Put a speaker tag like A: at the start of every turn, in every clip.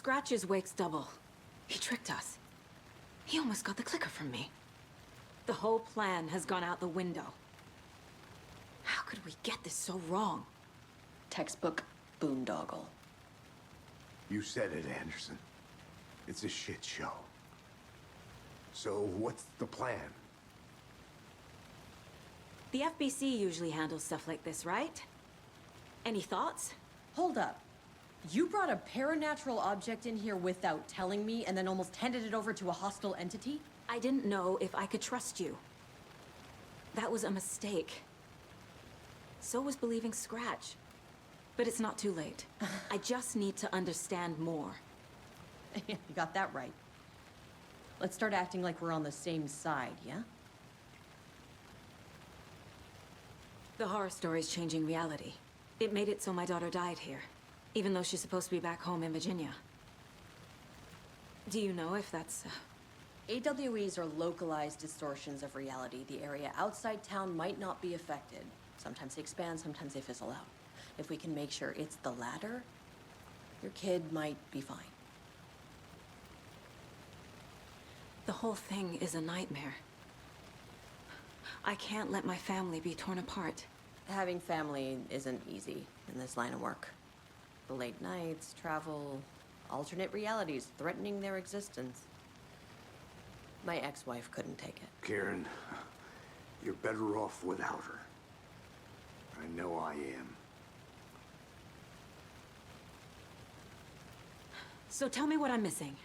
A: Scratch's wake's double. He tricked us. He almost got the clicker from me. The whole plan has gone out the window. How could we get this so wrong?
B: Textbook boondoggle.
C: You said it, Anderson. It's a shit show. So what's the plan?
A: The FBC usually handles stuff like this, right? Any thoughts?
B: Hold up. You brought a paranatural object in here without telling me and then almost handed it over to a hostile entity?
A: I didn't know if I could trust you. That was a mistake. So was believing Scratch. But it's not too late. I just need to understand more.
B: You got that right. Let's start acting like we're on the same side, yeah?
A: The horror story's changing reality. It made it so my daughter died here, even though she's supposed to be back home in Virginia. Do you know if that's...
B: AWEs are localized distortions of reality. The area outside town might not be affected. Sometimes they expand, sometimes they fizzle out. If we can make sure it's the latter, your kid might be fine.
A: The whole thing is a nightmare. I can't let my family be torn apart.
B: Having family isn't easy in this line of work. The late nights, travel, alternate realities threatening their existence. My ex-wife couldn't take it.
C: Karen, you're better off without her. I know I am.
A: So tell me what I'm missing.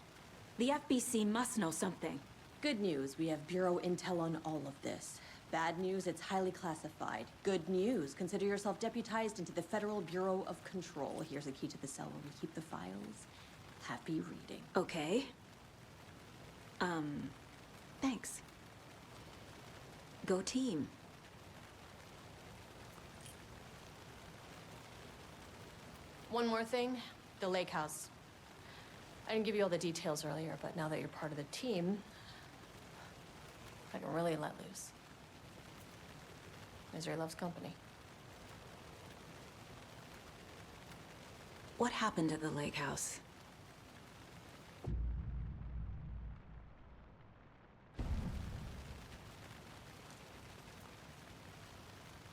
A: The FBC must know something.
B: Good news, we have Bureau intel on all of this. Bad news, it's highly classified. Good news, consider yourself deputized into the Federal Bureau of Control. Here's a key to the cell where we keep the files. Happy reading.
A: Okay. Thanks. Go team.
B: One more thing, the lake house. I didn't give you all the details earlier, but now that you're part of the team, I can really let loose. Misery loves company.
A: What happened at the lake house?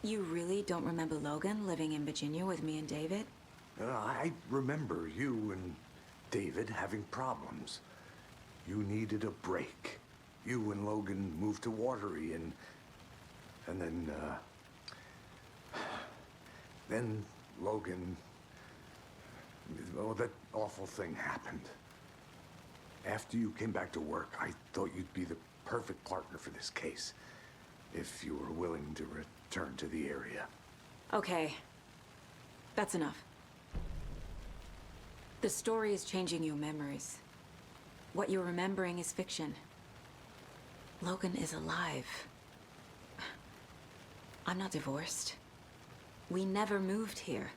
A: You really don't remember Logan living in Virginia with me and David?
C: I remember you and David having problems. You needed a break. You and Logan moved to Watery and then Logan, well, that awful thing happened. After you came back to work, I thought you'd be the perfect partner for this case, if you were willing to return to the area.
A: Okay. That's enough. The story is changing your memories. What you're remembering is fiction. Logan is alive. I'm not divorced. We never moved here.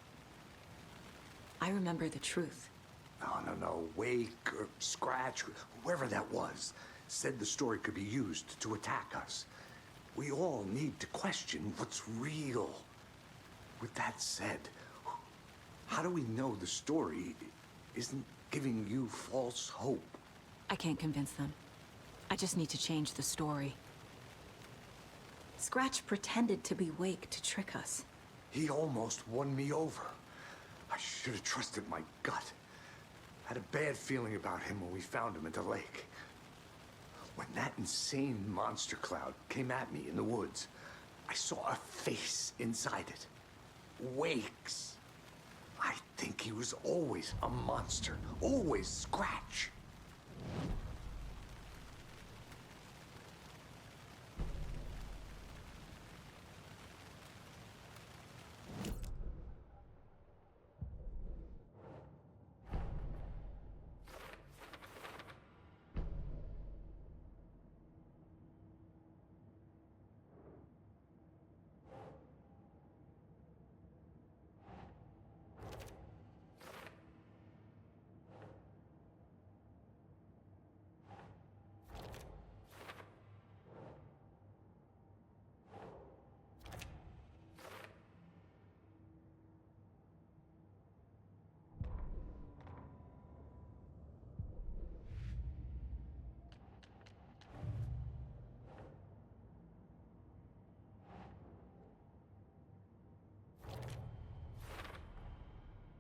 A: I remember the truth.
C: No. Wake, or Scratch, whoever that was, said the story could be used to attack us. We all need to question what's real. With that said, how do we know the story isn't giving you false hope?
A: I can't convince them. I just need to change the story. Scratch pretended to be Wake to trick us.
C: He almost won me over. I should have trusted my gut. Had a bad feeling about him when we found him at the lake. When that insane monster cloud came at me in the woods, I saw a face inside it. Wake's. I think he was always a monster. Always Scratch.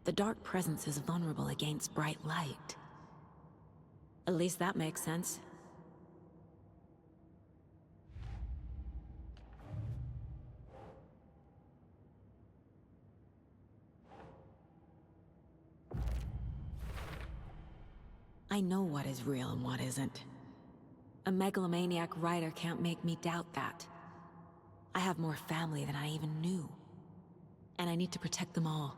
A: the dark presence is vulnerable against bright light. At least that makes sense. I know what is real and what isn't. A megalomaniac writer can't make me doubt that. I have more family than I even knew. And I need to protect them all.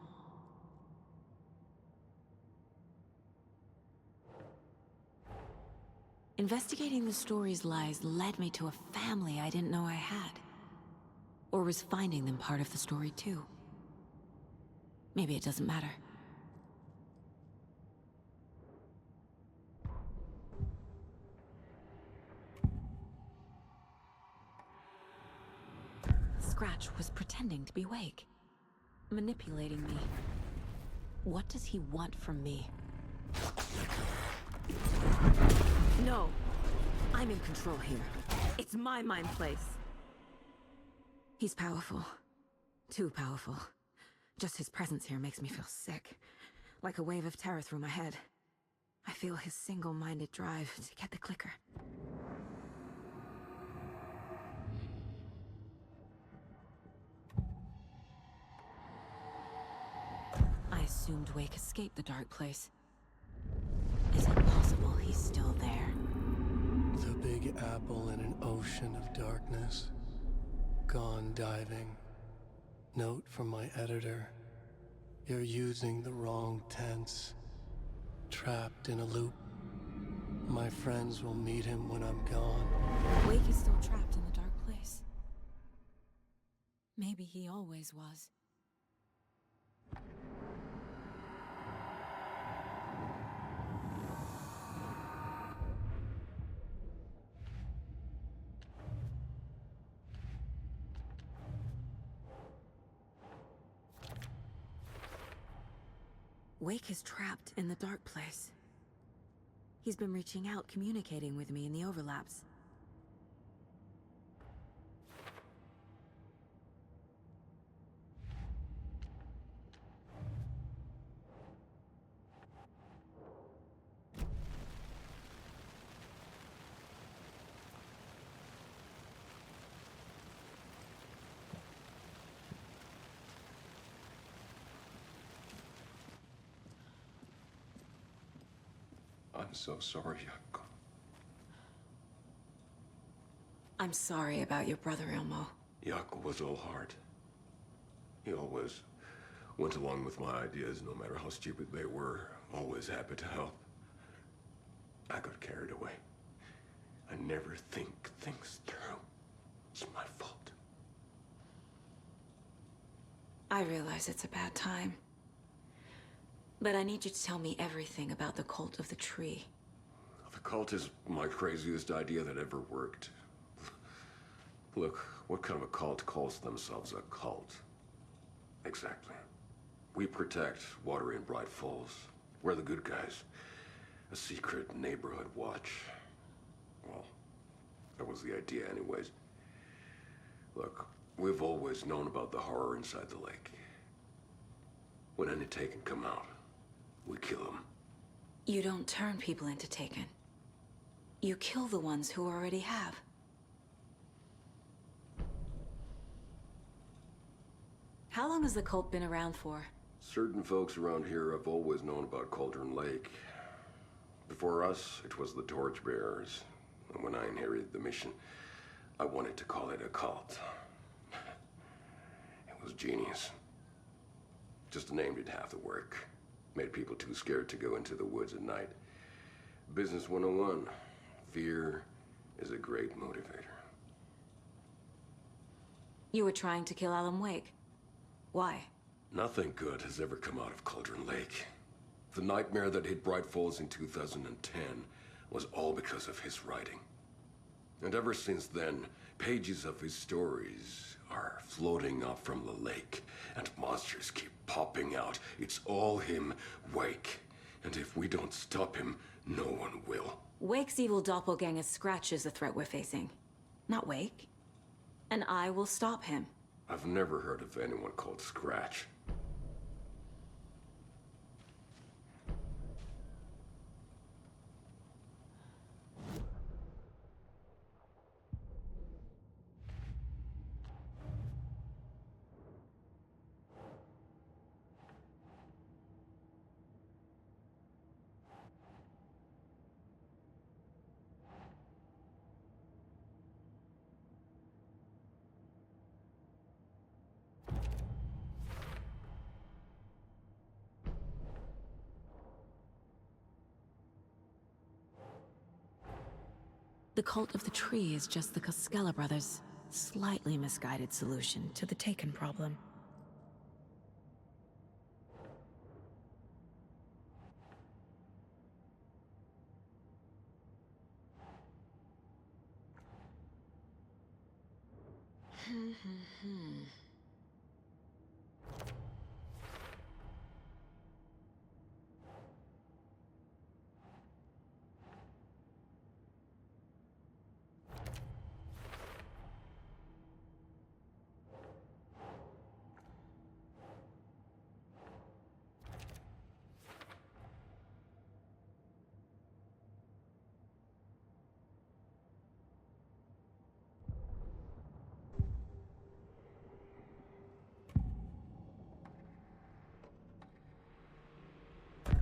A: Investigating the story's lies led me to a family I didn't know I had. Or was finding them part of the story too. Maybe it doesn't matter. Scratch was pretending to be Wake. Manipulating me. What does he want from me? No! I'm in control here. It's my mind place. He's powerful. Too powerful. Just his presence here makes me feel sick. Like a wave of terror through my head. I feel his single-minded drive to get the clicker. I assumed Wake escaped the dark place. Is it possible he's still there?
D: The big apple in an ocean of darkness. Gone diving. Note from my editor. You're using the wrong tense. Trapped in a loop. My friends will meet him when I'm gone.
A: Wake is still trapped in the dark place. Maybe he always was. Wake is trapped in the dark place. He's been reaching out, communicating with me in the overlaps.
E: I'm so sorry, Uncle.
A: I'm sorry about your brother, Elmo.
E: Yaakov was all heart. He always went along with my ideas, no matter how stupid they were. Always happy to help. I got carried away. I never think things through. It's my fault.
A: I realize it's a bad time. But I need you to tell me everything about the cult of the tree.
E: The cult is my craziest idea that ever worked. Look, what kind of a cult calls themselves a cult? Exactly. We protect Water in Bright Falls. We're the good guys. A secret neighborhood watch. Well, that was the idea anyways. Look, we've always known about the horror inside the lake. When any Taken come out, we kill them.
A: You don't turn people into Taken. You kill the ones who already have. How long has the cult been around for?
E: Certain folks around here have always known about Cauldron Lake. Before us, it was the Torchbearers. And when I inherited the mission, I wanted to call it a cult. It was genius. Just a name did half the work. Made people too scared to go into the woods at night. Business 101. Fear is a great motivator.
A: You were trying to kill Alan Wake. Why?
E: Nothing good has ever come out of Cauldron Lake. The nightmare that hit Bright Falls in 2010 was all because of his writing. And ever since then, pages of his stories are floating up from the lake, and monsters keep popping out. It's all him, Wake. And if we don't stop him, no one will.
A: Wake's evil doppelganger Scratch is the threat we're facing. Not Wake. And I will stop him.
E: I've never heard of anyone called Scratch.
A: The cult of the tree is just the Koskela brothers' slightly misguided solution to the Taken problem.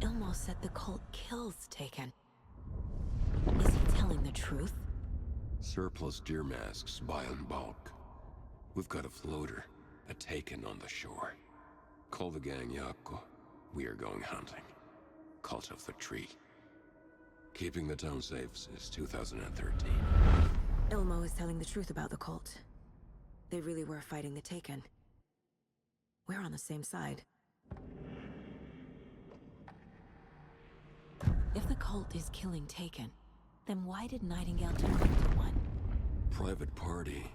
A: Ilmo said the cult kills Taken. Is he telling the truth?
E: Surplus deer masks buy in bulk. We've got a floater, a Taken on the shore. Call the gang Yako. We are going hunting. Cult of the tree. Keeping the town safe since 2013.
A: Ilmo is telling the truth about the cult. They really were fighting the Taken. We're on the same side. If the cult is killing Taken, then why did Nightingale turn into one?
E: Private party.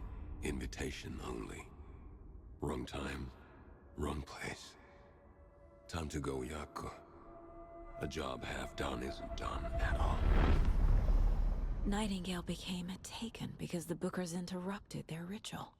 E: Invitation only. Wrong time, wrong place. Time to go, Yako. A job half done isn't done at all.
A: Nightingale became a Taken because the Bookers interrupted their ritual.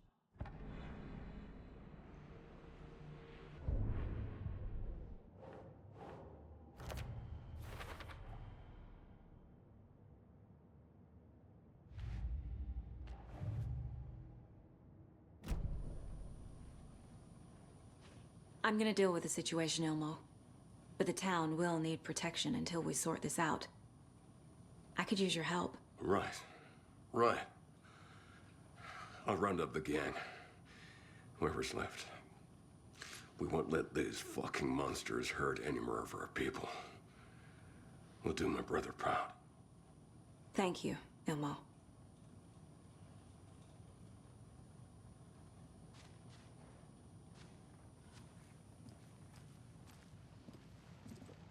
A: I'm gonna deal with the situation, Ilmo. But the town will need protection until we sort this out. I could use your help.
E: Right. Right. I'll round up the gang. Whoever's left. We won't let these fucking monsters hurt any more of our people. We'll do my brother proud.
A: Thank you, Ilmo.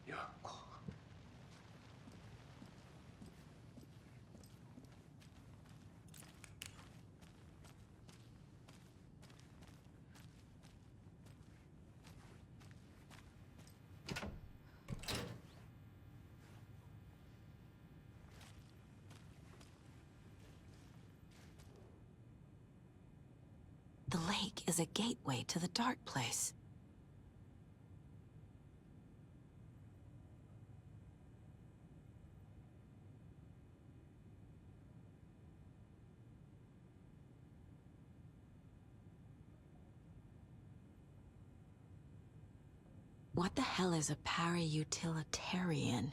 E: Yako.
A: The lake is a gateway to the dark place. What the hell is a para-utilitarian?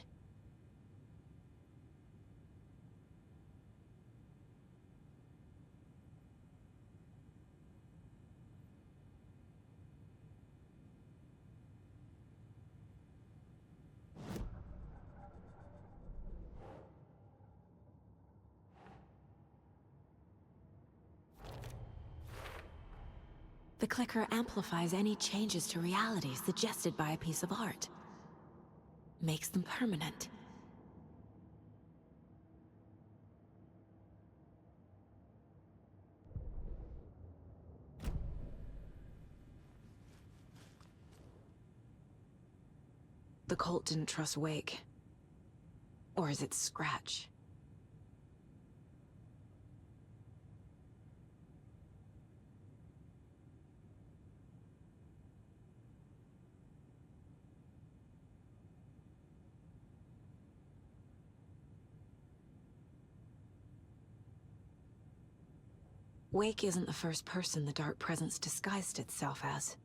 A: The clicker amplifies any changes to reality suggested by a piece of art. Makes them permanent. The cult didn't trust Wake. Or is it Scratch? Wake isn't the first person the Dark Presence disguised itself as.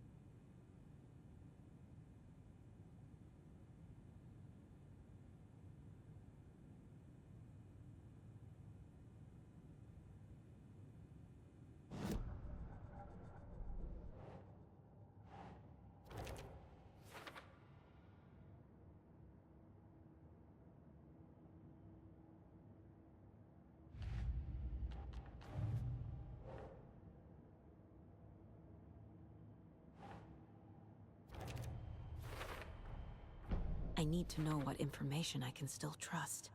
A: I need to know what information I can still trust.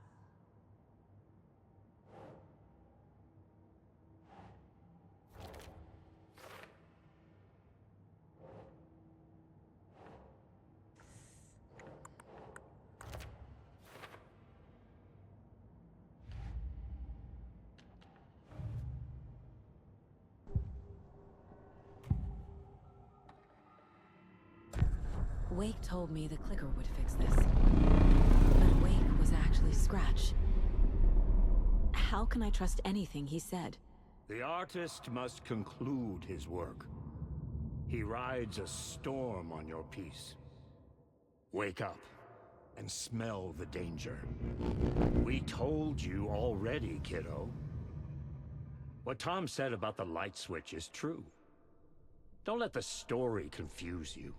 A: Wake told me the clicker would fix this. But Wake was actually Scratch. How can I trust anything he said?
F: The artist must conclude his work. He rides a storm on your piece. Wake up and smell the danger. We told you already, kiddo. What Tom said about the light switch is true. Don't let the story confuse you.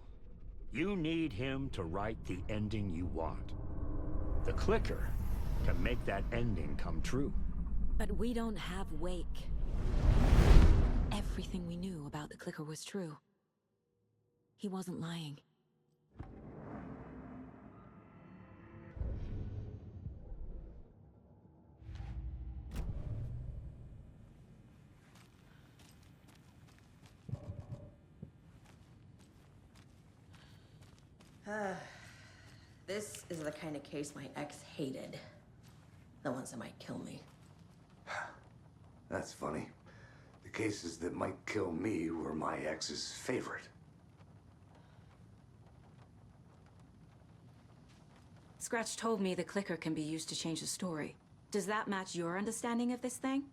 F: You need him to write the ending you want. The clicker can make that ending come true.
A: But we don't have Wake. Everything we knew about the clicker was true. He wasn't lying.
B: This is the kind of case my ex hated. The ones that might kill me.
C: That's funny. The cases that might kill me were my ex's favorite.
A: Scratch told me the clicker can be used to change the story. Does that match your understanding of this thing?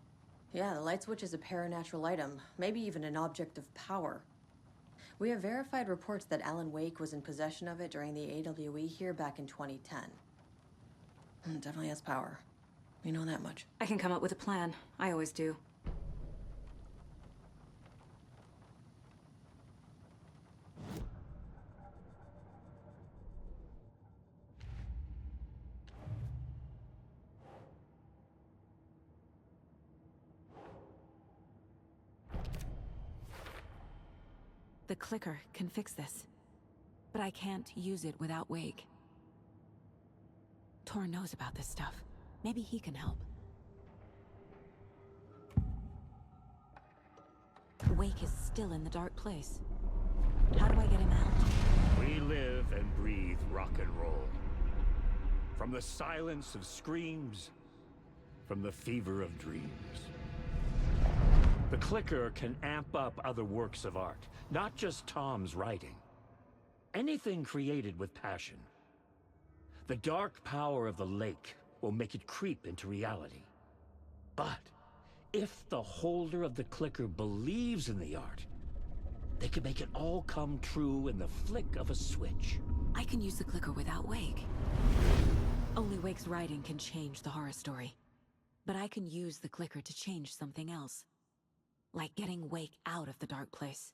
B: Yeah, the light switch is a paranatural item, maybe even an object of power. We have verified reports that Alan Wake was in possession of it during the AWE here back in 2010. It definitely has power. We know that much.
A: I can come up with a plan. I always do. The clicker can fix this, but I can't use it without Wake. Tor knows about this stuff. Maybe he can help. Wake is still in the dark place. How do I get him out?
F: We live and breathe rock and roll. From the silence of screams, from the fever of dreams. The clicker can amp up other works of art, not just Tom's writing. Anything created with passion. The dark power of the lake will make it creep into reality. But if the holder of the clicker believes in the art, they can make it all come true in the flick of a switch.
A: I can use the clicker without Wake. Only Wake's writing can change the horror story. But I can use the clicker to change something else. Like getting Wake out of the dark place.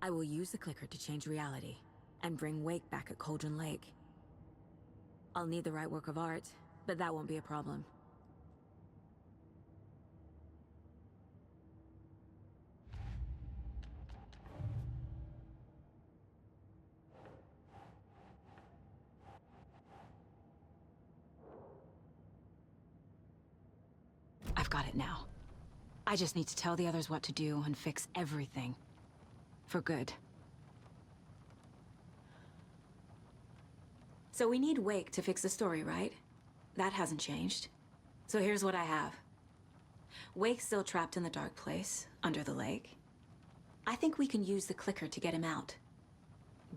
A: I will use the clicker to change reality, and bring Wake back at Cauldron Lake. I'll need the right work of art, but that won't be a problem. I've got it now. I just need to tell the others what to do and fix everything. For good. So we need Wake to fix the story, right? That hasn't changed. So here's what I have. Wake's still trapped in the dark place, under the lake. I think we can use the clicker to get him out.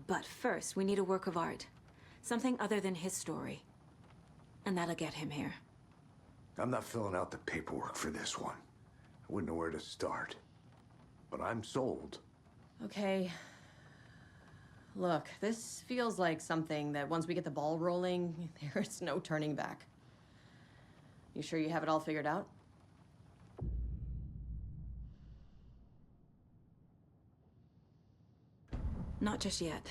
A: But first, we need a work of art. Something other than his story. And that'll get him here.
C: I'm not filling out the paperwork for this one. I wouldn't know where to start. But I'm sold.
B: Okay. Look, this feels like something that once we get the ball rolling, there's no turning back. You sure you have it all figured out?
A: Not just yet.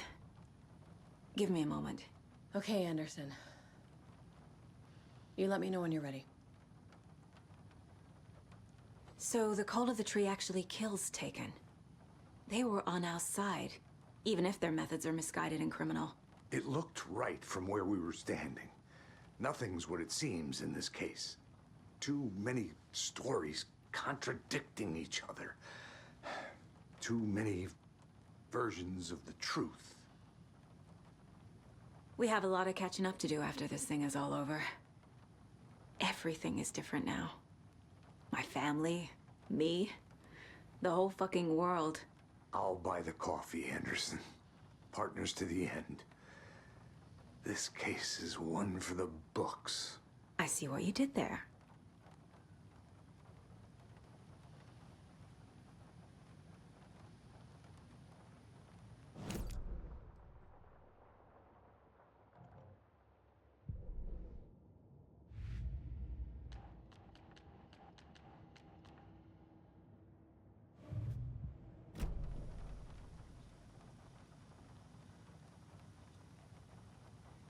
A: Give me a moment.
B: Okay, Anderson. You let me know when you're ready.
A: So the Cult of the Tree actually kills Taken. They were on our side, even if their methods are misguided and criminal.
C: It looked right from where we were standing. Nothing's what it seems in this case. Too many stories contradicting each other. Too many versions of the truth.
A: We have a lot of catching up to do after this thing is all over. Everything is different now. My family, me, the whole fucking world.
C: I'll buy the coffee, Anderson. Partners to the end. This case is one for the books.
A: I see what you did there.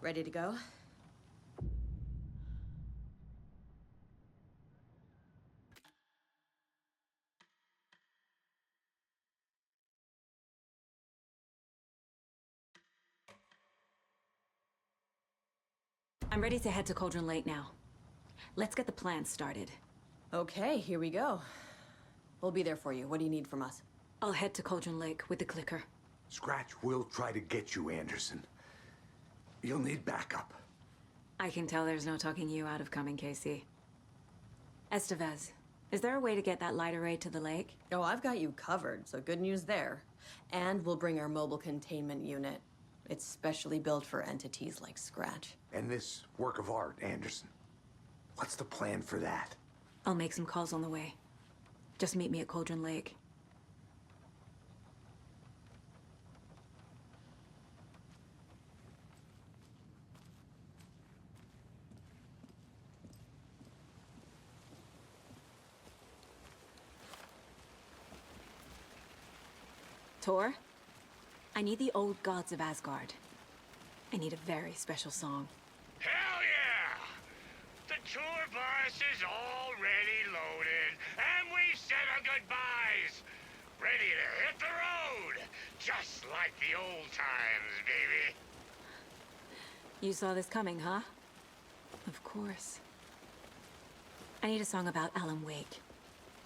B: Ready to go?
A: I'm ready to head to Cauldron Lake now. Let's get the plan started.
B: Okay, here we go. We'll be there for you. What do you need from us?
A: I'll head to Cauldron Lake with the clicker.
C: Scratch will try to get you, Anderson. You'll need backup.
A: I can tell there's no talking you out of coming, Casey. Estevez, is there a way to get that light array to the lake?
B: Oh, I've got you covered, so good news there. And we'll bring our mobile containment unit. It's specially built for entities like Scratch.
C: And this work of art, Anderson. What's the plan for that?
A: I'll make some calls on the way. Just meet me at Cauldron Lake. Tor, I need the old gods of Asgard. I need a very special song.
G: Hell yeah! The tour bus is already loaded, and we've said our goodbyes. Ready to hit the road, just like the old times, baby.
A: You saw this coming, huh? Of course. I need a song about Alan Wake.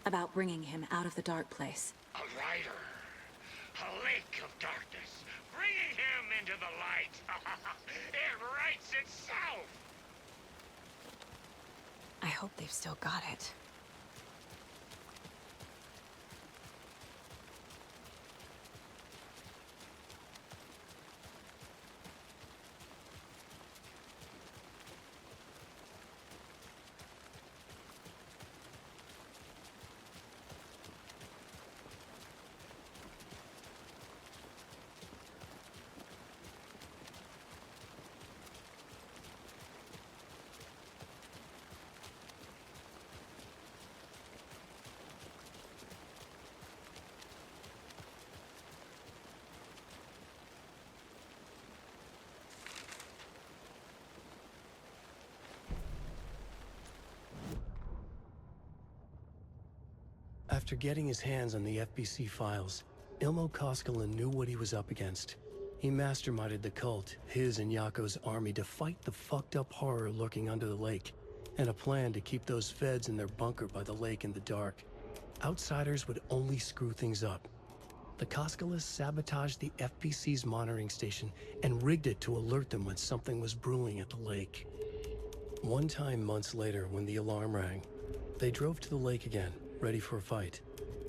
A: About bringing him out of the dark place.
G: A rider. A lake of darkness, bringing him into the light. It writes itself.
A: I hope they've still got it.
D: After getting his hands on the FBC files, Ilmo Koskelen knew what he was up against. He masterminded the cult, his and Yako's army, to fight the fucked up horror lurking under the lake, and a plan to keep those feds in their bunker by the lake in the dark. Outsiders would only screw things up. The Koskeles sabotaged the FBC's monitoring station and rigged it to alert them when something was brewing at the lake. One time months later, when the alarm rang, they drove to the lake again, ready for a fight.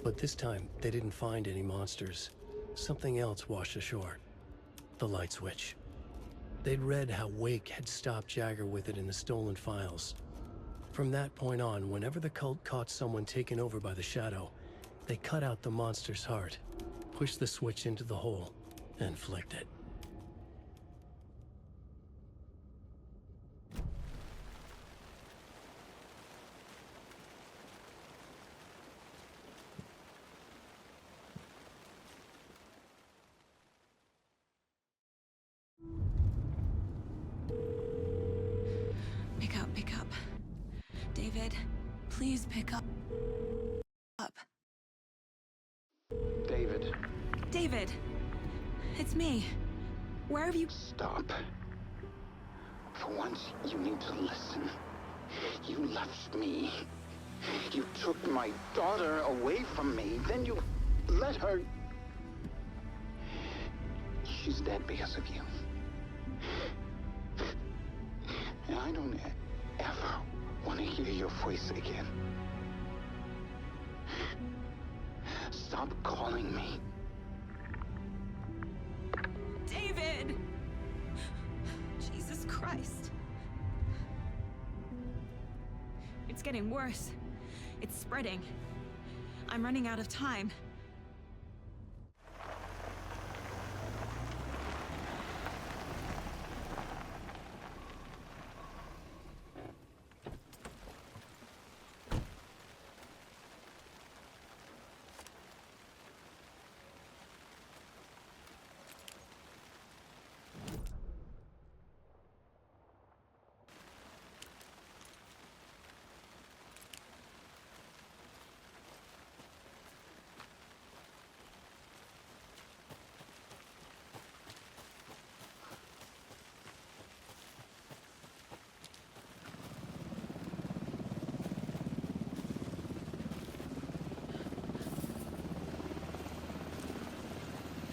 D: But this time, they didn't find any monsters. Something else washed ashore. The light switch. They'd read how Wake had stopped Jagger with it in the stolen files. From that point on, whenever the cult caught someone taken over by the Shadow, they cut out the monster's heart, pushed the switch into the hole, and flicked it.
A: Pick up. David, please pick up.
H: David.
A: David! It's me. Where have you...
H: Stop. For once, you need to listen. You left me. You took my daughter away from me. Then you let her... She's dead because of you. And I don't ever want to hear your voice again. Stop calling me.
A: David! Jesus Christ. It's getting worse. It's spreading. I'm running out of time.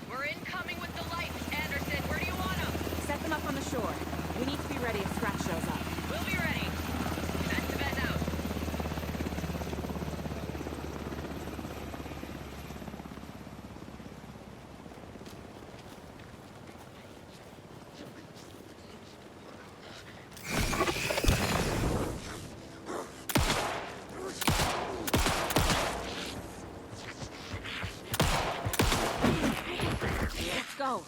I: We're incoming with the lights, Anderson. Where do you want them?
A: Set them up on the shore. We need to be ready if Scratch shows up.
I: We'll be ready. Vent to vent out.
A: Let's go.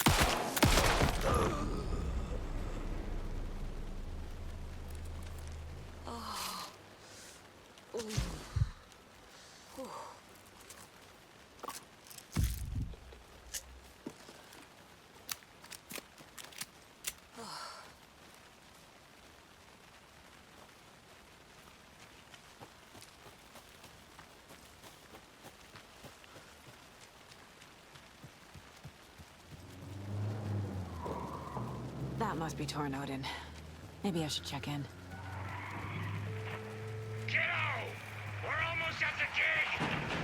A: That must be torn Odin. Maybe I should check in.
G: Kiddo! We're almost at the gig!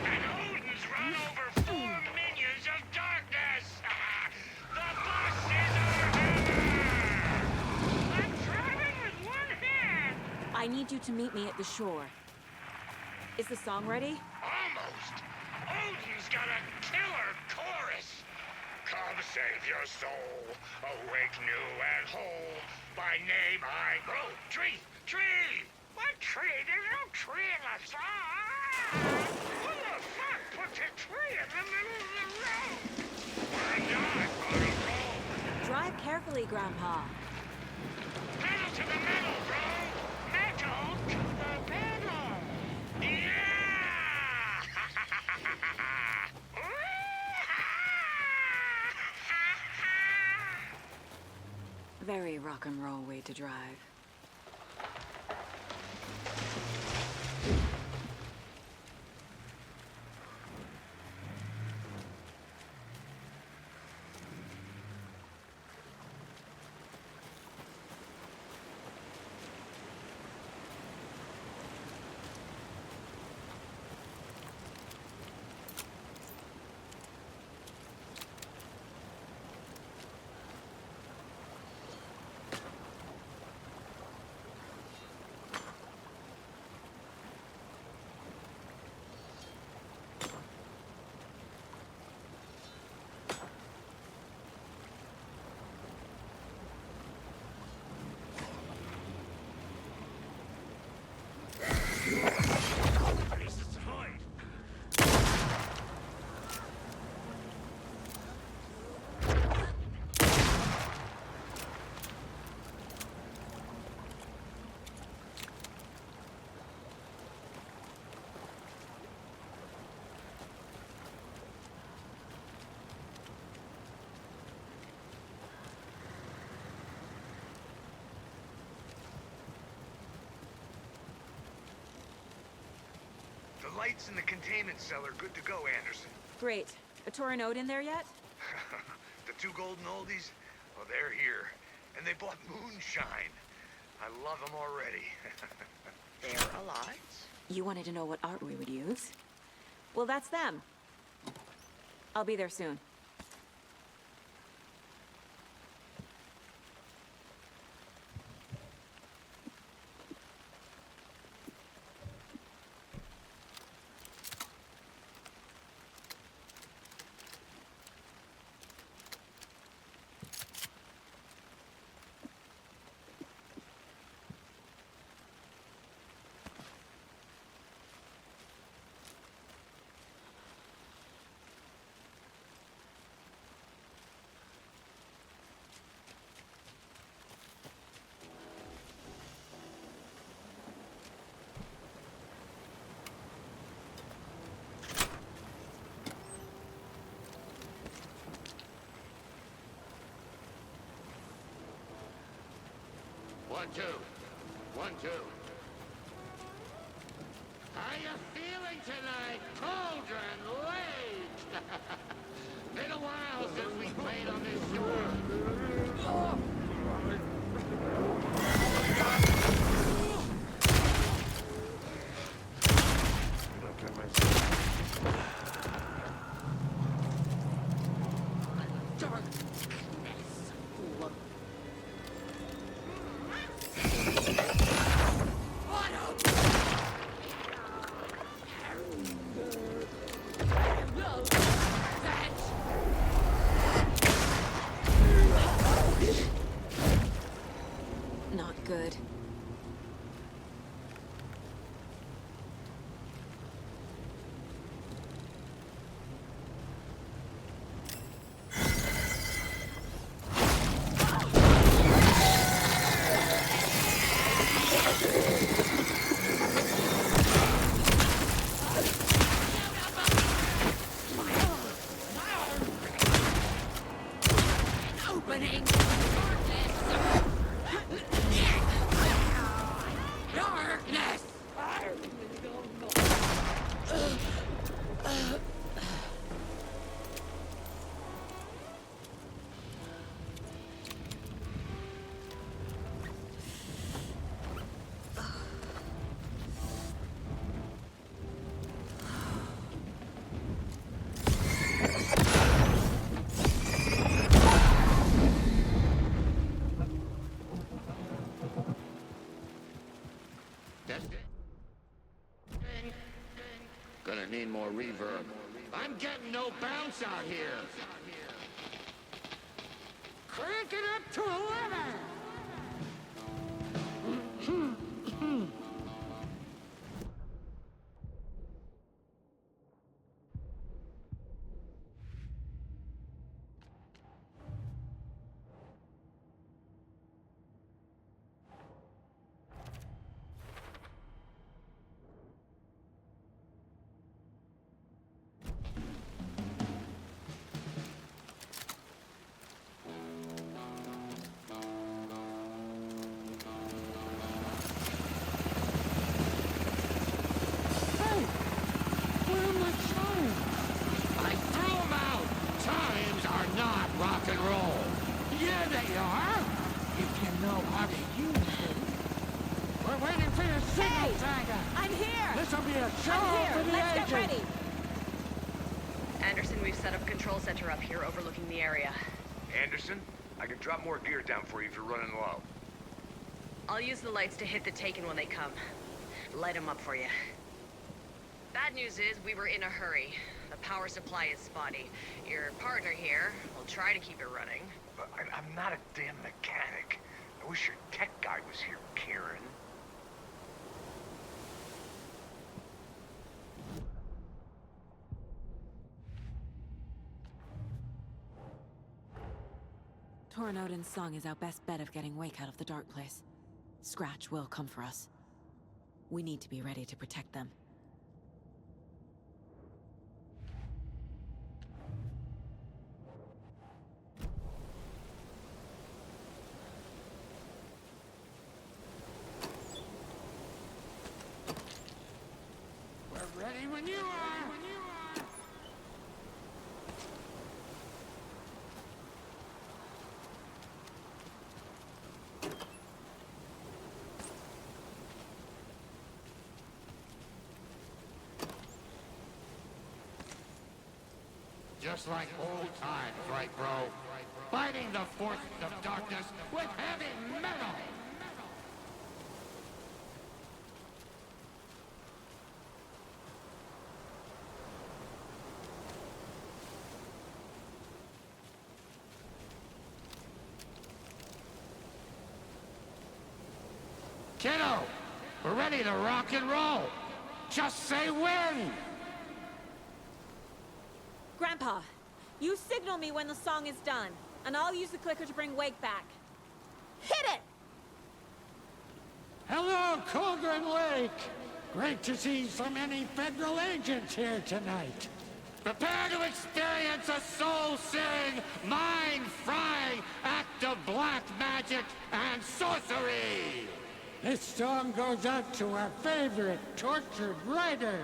G: And Odin's run over 4 minions of darkness! The bus is our hammer! I'm driving with one hand!
A: I need you to meet me at the shore. Is the song ready?
G: Almost! Odin's got a killer chorus! Come save your soul, awake new and whole. By name I... Oh, tree! Tree! What tree? There's no tree in the song! Who the fuck puts a tree in the middle of the road? We're not on a roll.
A: Drive carefully, Grandpa.
G: Pedal to the metal, bro! Metal to the metal! Yeah!
A: Very rock and roll way to drive.
C: The lights in the containment cell are good to go, Anderson.
A: Great. A Torinode in there yet?
C: The two golden oldies? Well, they're here. And they bought moonshine. I love them already.
I: They're alive.
A: You wanted to know what art we would use? Well, that's them. I'll be there soon.
G: One, two. 1, 2. How you feeling tonight, Cauldron Lake? Been a while since we played on this shore.
A: Not good.
I: Opening. Darkness.
G: That's it. Gonna need more reverb. I'm getting no bounce out here. Crank it up to 11! Rock and roll. Yeah, they are. If you know how to use them. We're waiting for your signal, Saga.
A: I'm here!
G: This'll be a show
A: I'm
G: for
A: here!
G: the
A: Let's
G: agent.
A: get ready!
I: Anderson, we've set up a control center up here overlooking the area.
C: Anderson, I can drop more gear down for you if you're running low.
I: I'll use the lights to hit the Taken when they come. Light them up for you. Bad news is we were in a hurry. The power supply is spotty. Your partner here will try to keep it running.
C: But I'm not a damn mechanic. I wish your tech guy was here, Karen.
A: Tornodin's song is our best bet of getting Wake out of the dark place. Scratch will come for us. We need to be ready to protect them.
G: We're ready, Just like old times, right, bro? Fighting the forces of darkness with heavy metal! Kiddo, we're ready to rock and roll. Just say when!
J: Grandpa, you signal me when the song is done, and I'll use the clicker to bring Wake back. Hit it!
G: Hello, Colgren Lake! Great to see so many federal agents here tonight. Prepare to experience a soul-searing, mind-frying act of black magic and sorcery! This song goes out to our favorite tortured writer.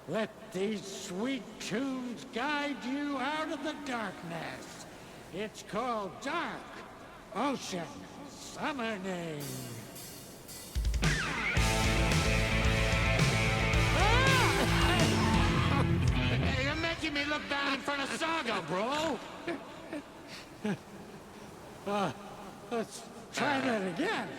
G: Let these sweet tunes guide you out of the darkness. It's called Dark Ocean Summoning. Hey, you're making me look bad in front of Saga, bro. Let's try that again.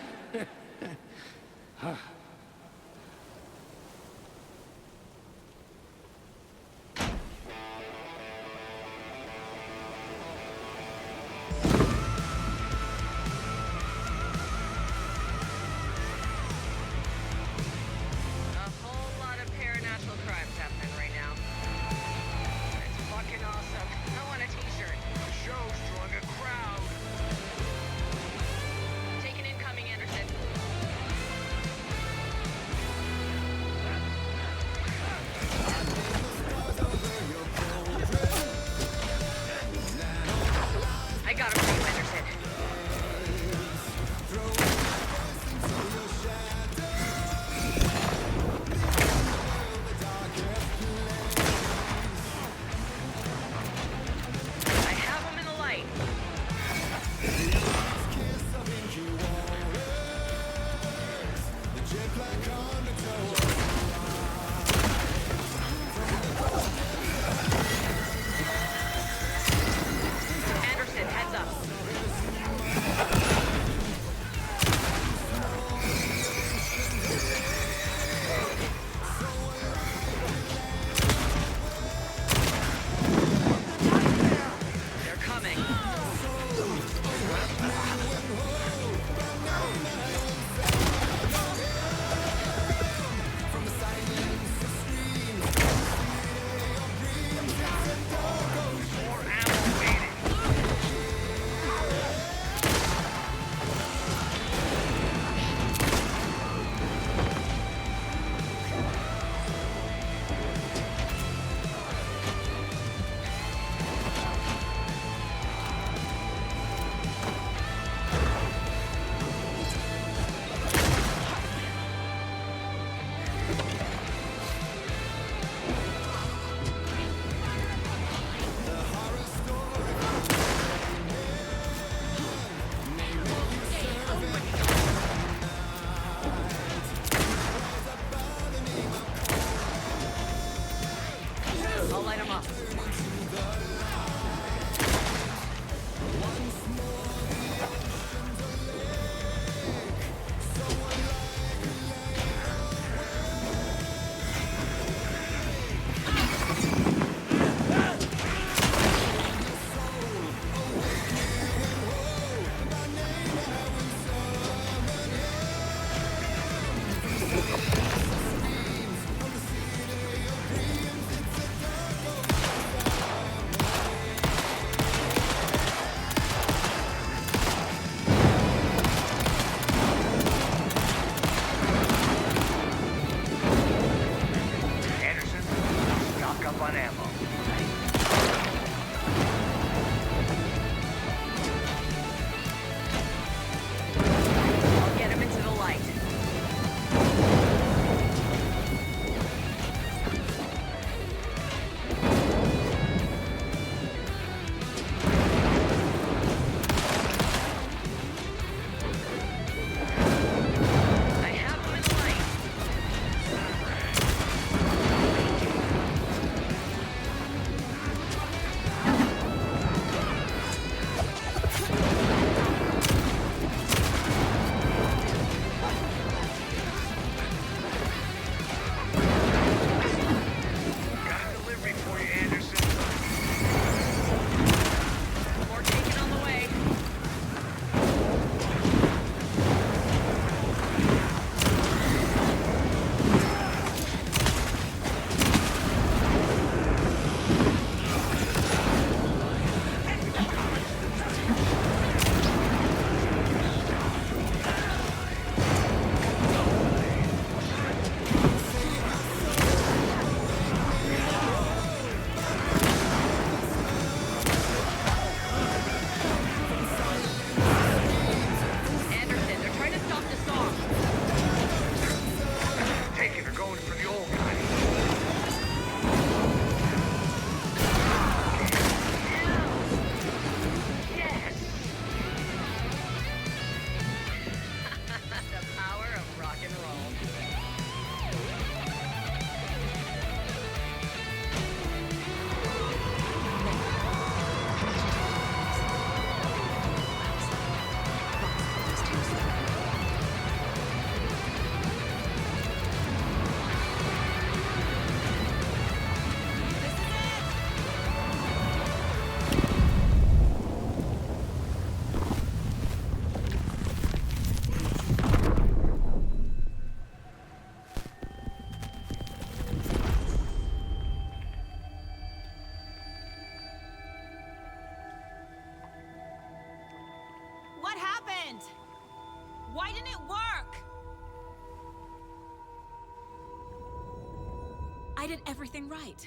A: did everything right.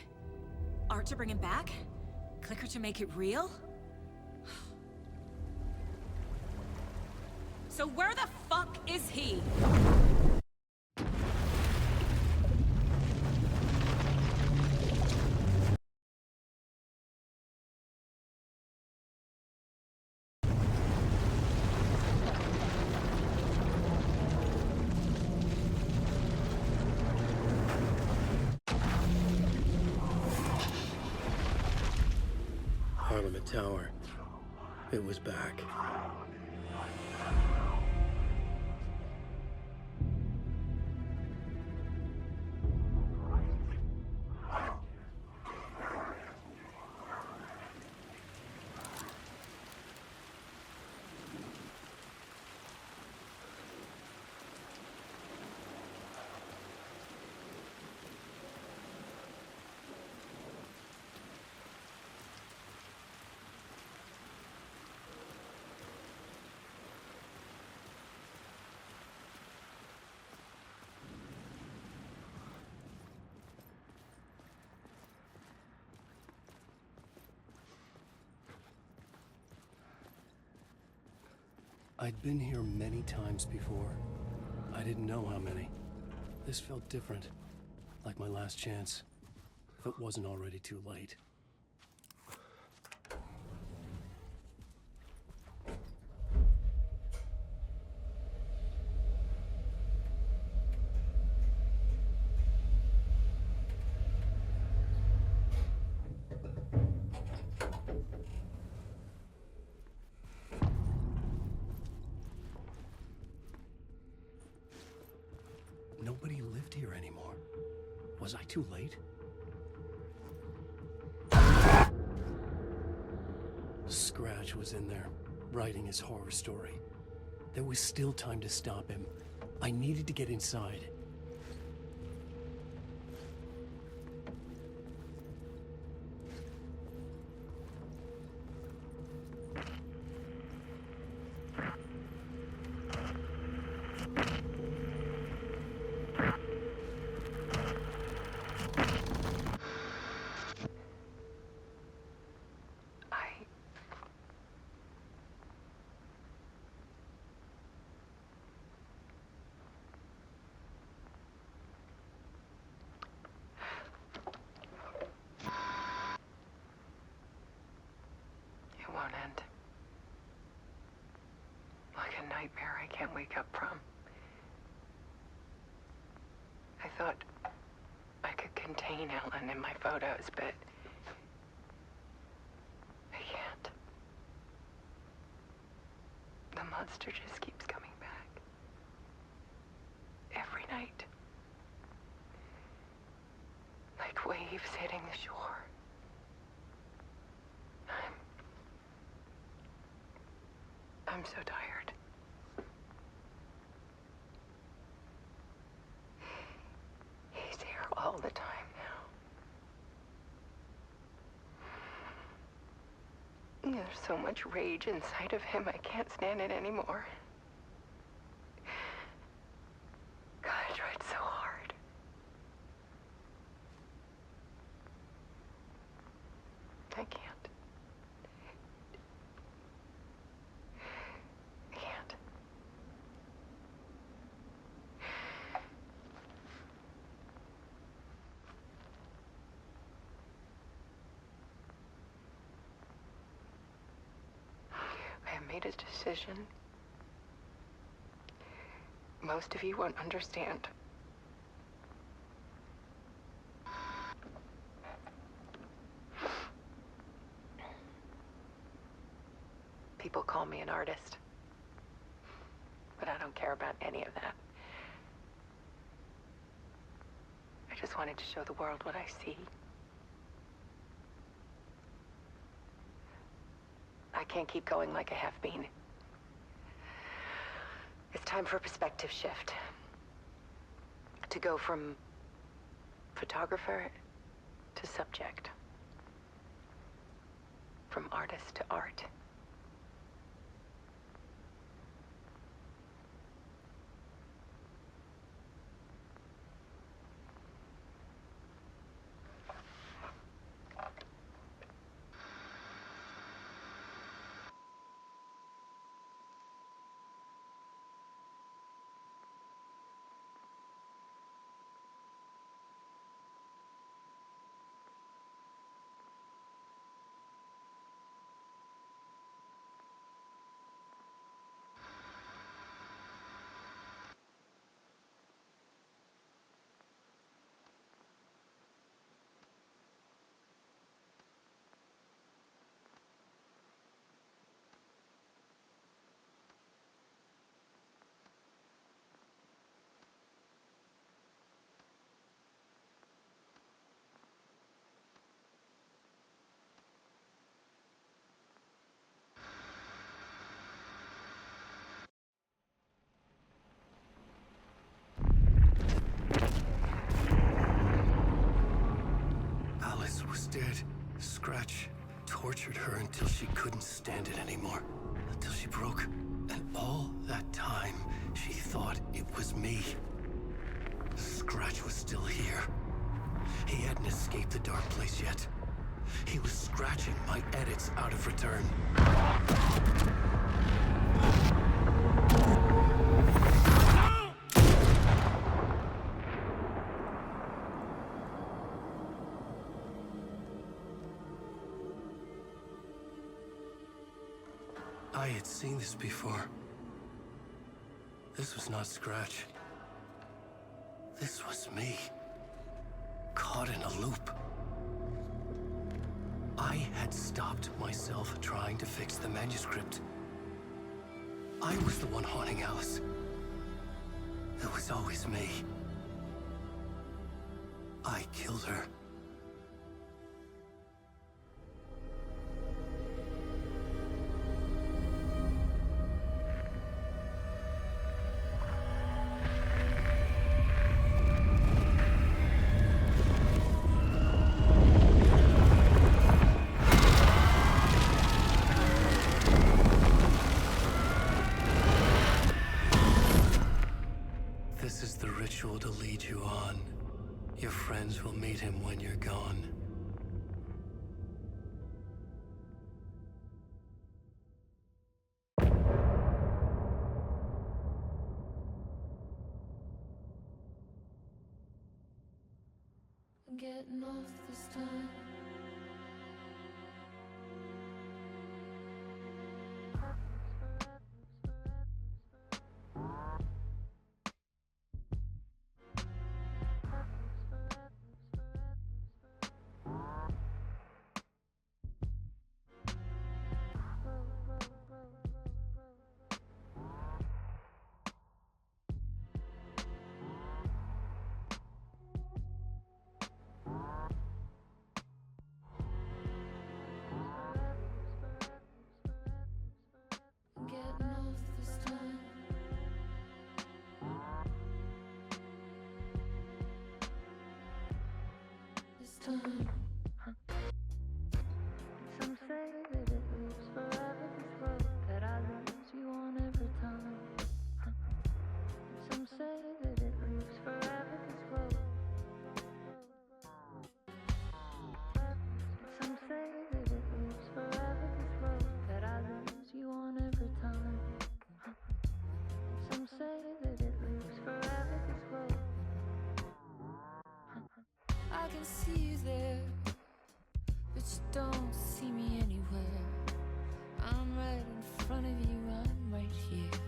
A: Art to bring him back? Clicker to make it real? So where the fuck is he?
D: Parliament Tower. It was back. I'd been here many times before. I didn't know how many. This felt different, like my last chance, if it wasn't already too late. Nobody lived here anymore. Was I too late? Scratch was in there, writing his horror story. There was still time to stop him. I needed to get inside.
K: It won't end. Like a nightmare I can't wake up from. I thought I could contain Ellen in my photos, but I can't. The monster just keeps coming back. Every night. Like waves hitting the shore. I'm so tired. He's here all the time now. There's so much rage inside of him, I can't stand it anymore. God, I tried so hard. I can't. I have made a decision. Most of you won't understand. People call me an artist, but I don't care about any of that. I just wanted to show the world what I see. I can't keep going like I have been. It's time for a perspective shift. To go from photographer to subject. From artist to art.
D: Instead, Scratch tortured her until she couldn't stand it anymore. Until she broke. And all that time, she thought it was me. Scratch was still here. He hadn't escaped the dark place yet. He was scratching my edits out of return. I had seen this before. This was not Scratch. This was me. Caught in a loop. I had stopped myself trying to fix the manuscript. I was the one haunting Alice. It was always me. I killed her. This is the ritual to lead you on. Your friends will meet him when you're gone.
L: I'm getting off this time. I'm getting off this time. This time. Some say that it lives forever, this road that I lose you on every time. Some say that it lives forever, this road. Some say that it lives forever, this road that I lose you on every time. Some say that it lives forever, this road. I can see you there, but you don't see me anywhere. I'm right in front of you, I'm right here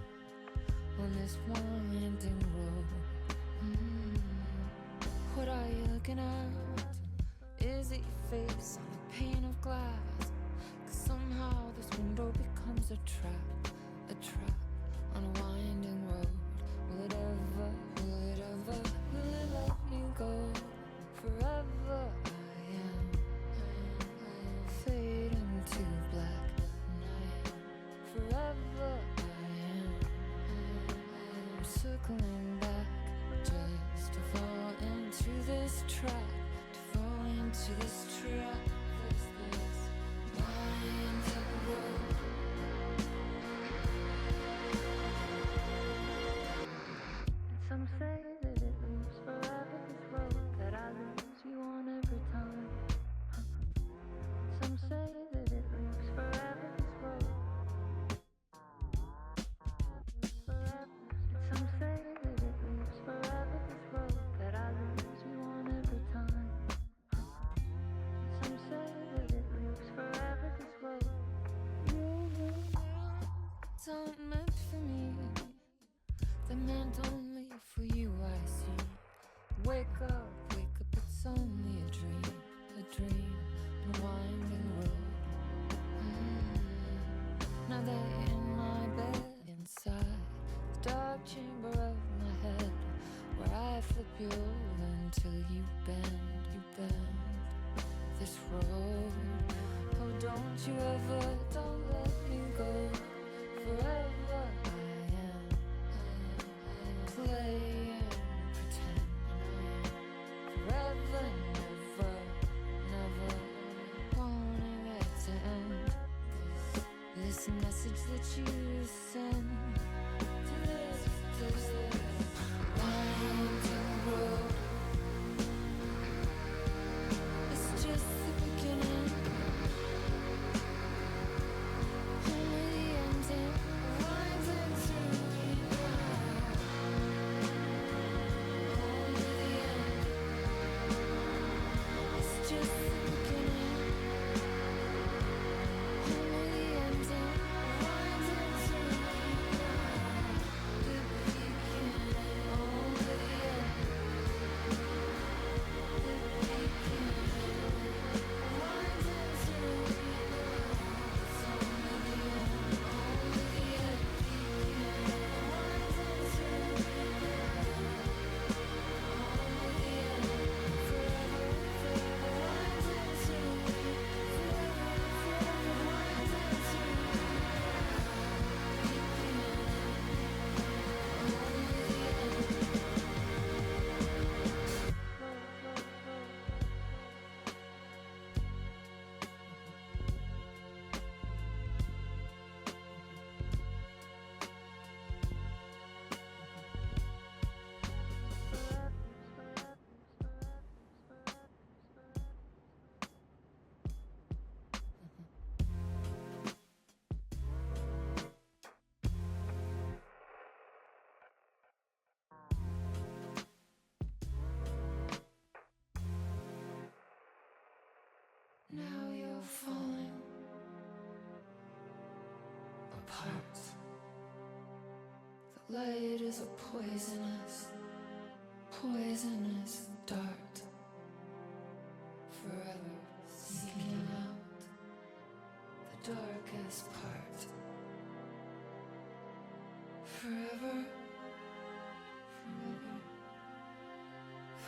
L: on this winding road. What are you looking at? Is it your face on a pane of glass? 'Cause somehow this window becomes a trap on a winding road. Will it ever, will it let me go? Forever I am fading to black. Forever I am circling back just to fall into this trap. To fall into this trap. This winding road. And some say that it lives forever, this road that I lose you on every time. Some say that it lives forever, this road. And some say that it lives forever, this road that I lose you on every time. Some say that it lives forever, this road. It's not meant for me. They're meant only for you, I see. Wake up, it's only a dream on a winding road. Now they're in my bed, inside the dark chamber of my head, where I flip you over until you bend this road. Oh, don't you ever, don't let me go. Forever I am playing pretend. Forever, never that you send to this winding road. It's just the beginning, only the ending winding through me now. Only the end. It's just the beginning, only the ending winding through me now. The beginning, only the end. The beginning, winding through me now. It's only the end, only the end. Beginning, winding through me now. Only the end, forever, forever winding through me. Forever, forever winding through me now. Beginning, only the end. Now you're falling apart. The light is a poisonous, poisonous dart, forever seeking out the darkest part. Forever, forever,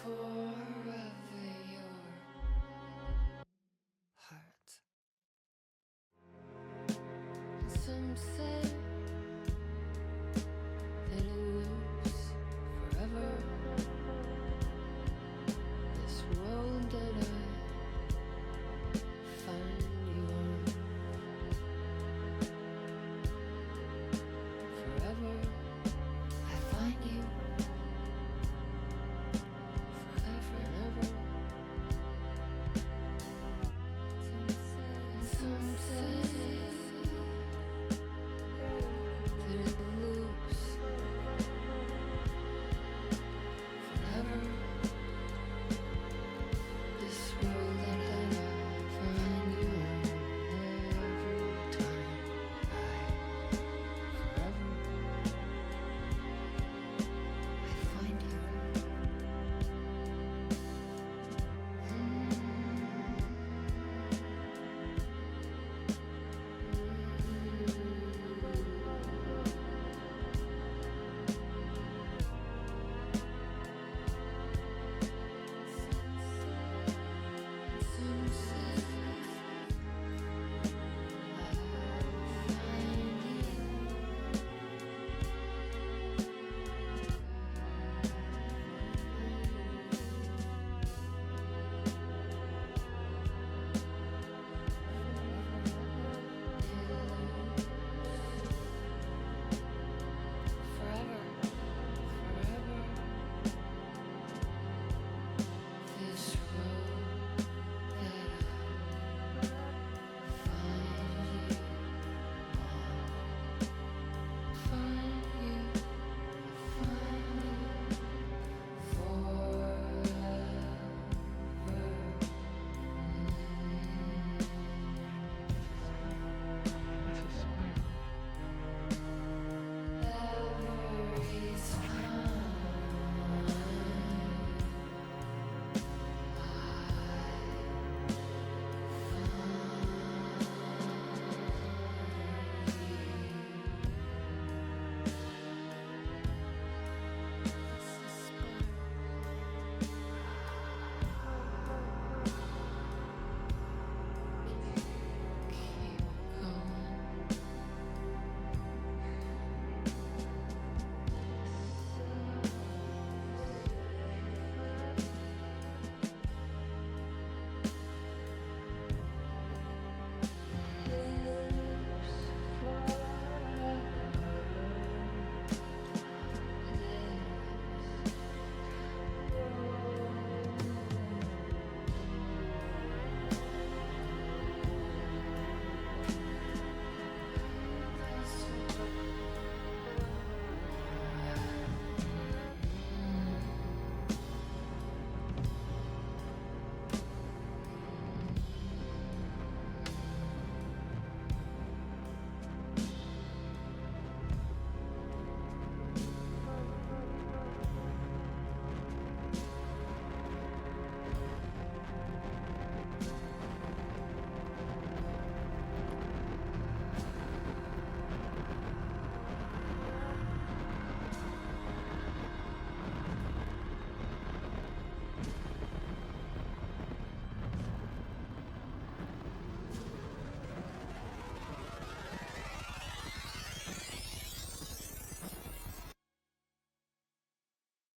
L: forever your heart. Some say